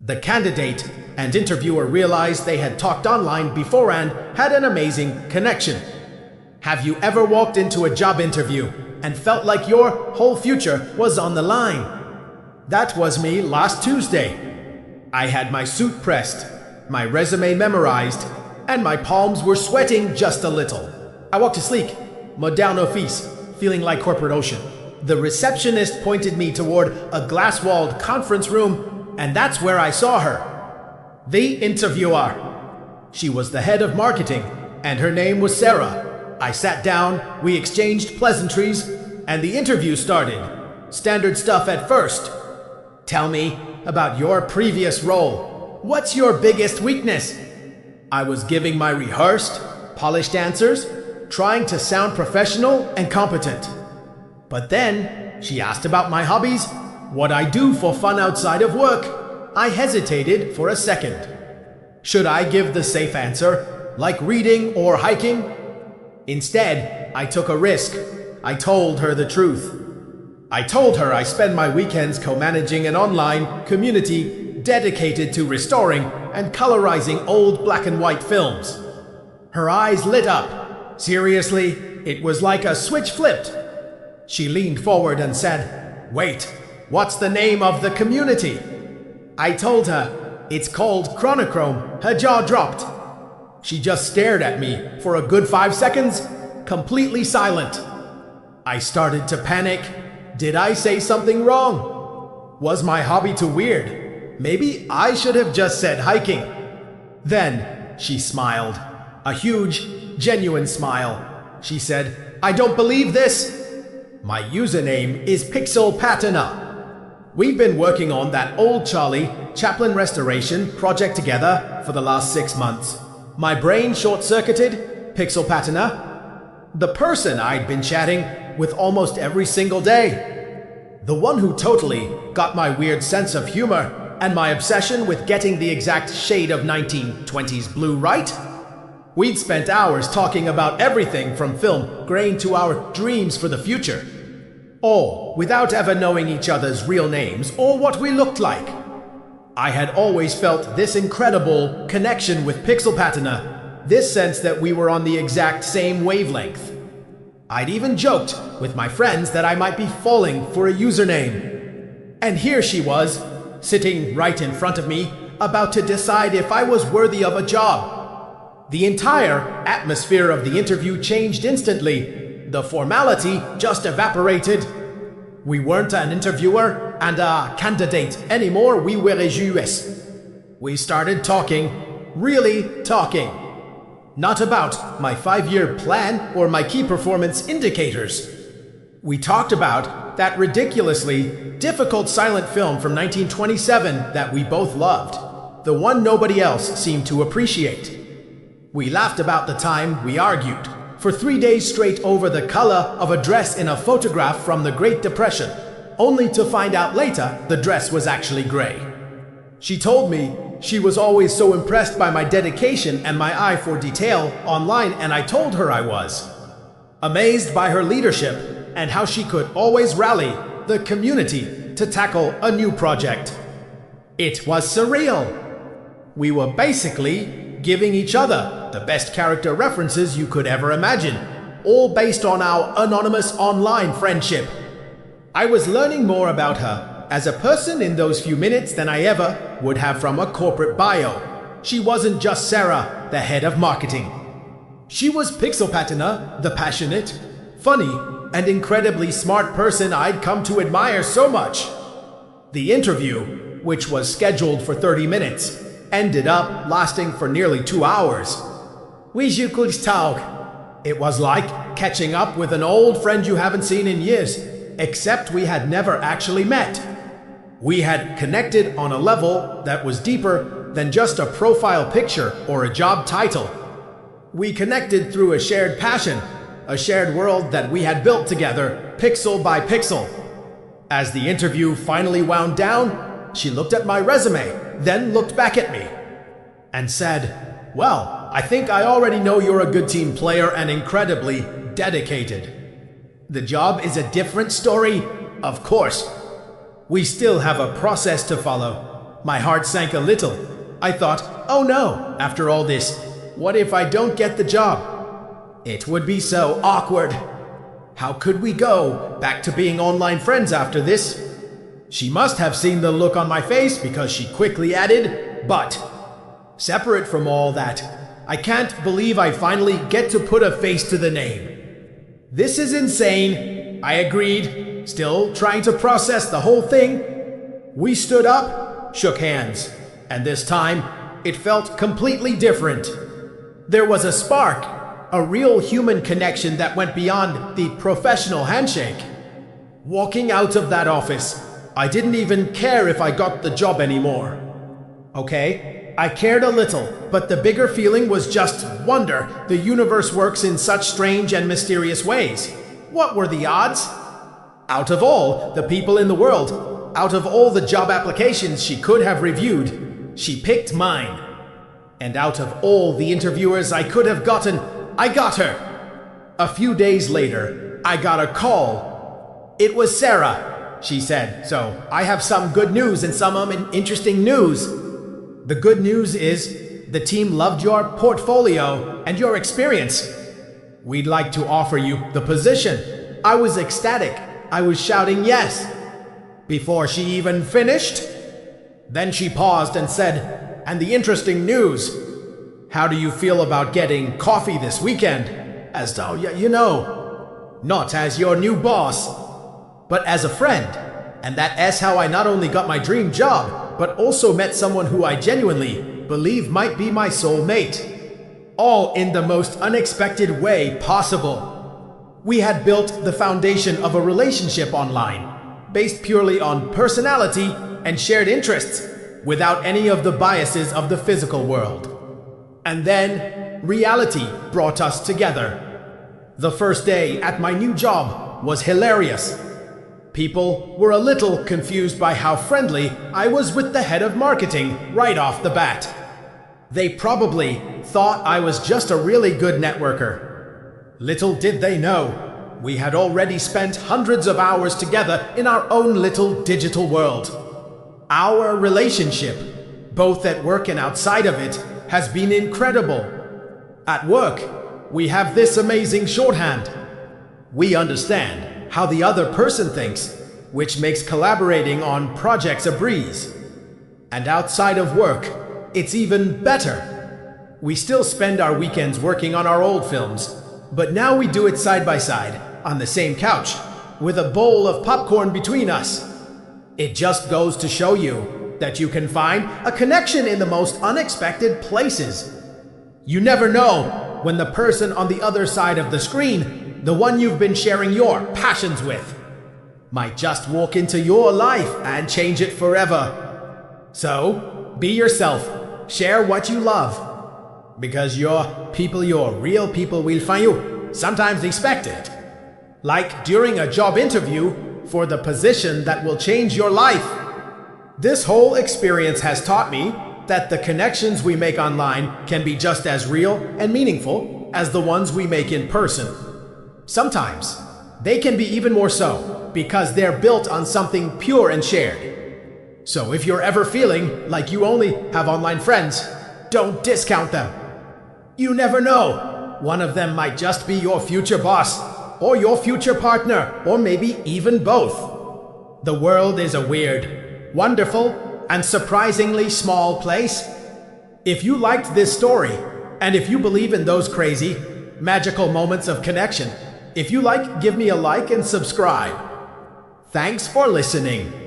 The candidate and interviewer realized they had talked online before and had an amazing connection. Have you ever walked into a job interview and felt like your whole future was on the line? That was me last Tuesday. I had my suit pressed, my resume memorized, and my palms were sweating just a little. I walked to sleek, modern office, feeling like corporate ocean. The receptionist pointed me toward a glass-walled conference room, and that's where I saw her. The interviewer. She was the head of marketing, and her name was Sarah. I sat down, we exchanged pleasantries, and the interview started. Standard stuff at first. Tell me about your previous role. What's your biggest weakness? I was giving my rehearsed, polished answers, trying to sound professional and competent. But then she asked about my hobbies, what I do for fun outside of work. I hesitated for a second. Should I give the safe answer, like reading or hiking? Instead, I took a risk. I told her the truth. I told her I spend my weekends co-managing an online community dedicated to restoring and colorizing old black and white films. Her eyes lit up. Seriously, it was like a switch flipped. She leaned forward and said, "Wait, what's the name of the community?" I told her, "It's called Chronochrome." Her jaw dropped. She just stared at me for a good 5 seconds, completely silent. I started to panic. Did I say something wrong? Was my hobby too weird? Maybe I should have just said hiking. Then she smiled. A huge, genuine smile. She said, "I don't believe this. My username is Pixel Patina. We've been working on that old Charlie Chaplin restoration project together for the last 6 months. My brain short-circuited, Pixel Patina. The person I'd been chatting with almost every single day. The one who totally got my weird sense of humor and my obsession with getting the exact shade of 1920s blue right. We'd spent hours talking about everything from film grain to our dreams for the future. All without ever knowing each other's real names or what we looked like. I had always felt this incredible connection with Pixel Patina, this sense that we were on the exact same wavelength. I'd even joked with my friends that I might be falling for a username. And here she was, sitting right in front of me, about to decide if I was worthy of a job. The entire atmosphere of the interview changed instantly. The formality just evaporated. We weren't an interviewer and a candidate anymore, we were a joueuse. We started talking, really talking. Not about my 5-year plan or my key performance indicators. We talked about that ridiculously difficult silent film from 1927 that we both loved, the one nobody else seemed to appreciate. We laughed about the time we argued for 3 days straight over the color of a dress in a photograph from the Great Depression, only to find out later the dress was actually gray. She told me she was always so impressed by my dedication and my eye for detail online, and I told her I was. Amazed by her leadership and how she could always rally the community to tackle a new project. It was surreal. We were basically giving each other the best character references you could ever imagine, all based on our anonymous online friendship. I was learning more about her as a person in those few minutes than I ever would have from a corporate bio. She wasn't just Sarah, the head of marketing. She was Pixel Patina, the passionate, funny, and incredibly smart person I'd come to admire so much. The interview, which was scheduled for 30 minutes, ended up lasting for nearly 2 hours. We could talk. It was like catching up with an old friend you haven't seen in years, except we had never actually met. We had connected on a level that was deeper than just a profile picture or a job title. We connected through a shared passion, a shared world that we had built together, pixel by pixel. As the interview finally wound down, she looked at my resume, then looked back at me and said, "Well, I think I already know you're a good team player and incredibly dedicated. The job is a different story, of course. We still have a process to follow, My heart sank a little. I thought, oh no, after all this, what if I don't get the job? It would be so awkward. How could we go back to being online friends after this? She must have seen the look on my face because she quickly added, but separate from all that, I can't believe I finally get to put a face to the name. This is insane, I agreed, still trying to process the whole thing. We stood up, shook hands, and this time it felt completely different. There was a spark, a real human connection that went beyond the professional handshake. Walking out of that office, I didn't even care if I got the job anymore. Okay, I cared a little, but the bigger feeling was just wonder. The universe works in such strange and mysterious ways. What were the odds? Out of all the people in the world, out of all the job applications she could have reviewed, she picked mine. And out of all the interviewers I could have gotten, I got her. A few days later, I got a call. It was Sarah, she said, so I have some good news and some interesting news. The good news is the team loved your portfolio and your experience. We'd like to offer you the position. I was ecstatic. I was shouting yes. Before she even finished, then she paused and said, and the interesting news, how do you feel about getting coffee this weekend? As though, you know, not as your new boss, but as a friend. And that's how I not only got my dream job, but also met someone who I genuinely believe might be my soulmate. All in the most unexpected way possible. We had built the foundation of a relationship online, based purely on personality and shared interests, without any of the biases of the physical world. And then, reality brought us together. The first day at my new job was hilarious. People were a little confused by how friendly I was with the head of marketing right off the bat. They probably thought I was just a really good networker. Little did they know, we had already spent hundreds of hours together in our own little digital world. Our relationship, both at work and outside of it, has been incredible. At work, we have this amazing shorthand. We understand how the other person thinks, which makes collaborating on projects a breeze. And outside of work, it's even better. We still spend our weekends working on our old films, but now we do it side by side, on the same couch, with a bowl of popcorn between us. It just goes to show you that you can find a connection in the most unexpected places. You never know when the person on the other side of the screen, the one you've been sharing your passions with, might just walk into your life and change it forever. So, be yourself, share what you love, because your real people will find you, sometimes expected. Like during a job interview for the position that will change your life. This whole experience has taught me that the connections we make online can be just as real and meaningful as the ones we make in person. Sometimes, they can be even more so because they're built on something pure and shared. So if you're ever feeling like you only have online friends, don't discount them. You never know. One of them might just be your future boss, or your future partner, or maybe even both. The world is a weird, wonderful, and surprisingly small place. If you liked this story, and if you believe in those crazy, magical moments of connection, if you like, give me a like and subscribe. Thanks for listening.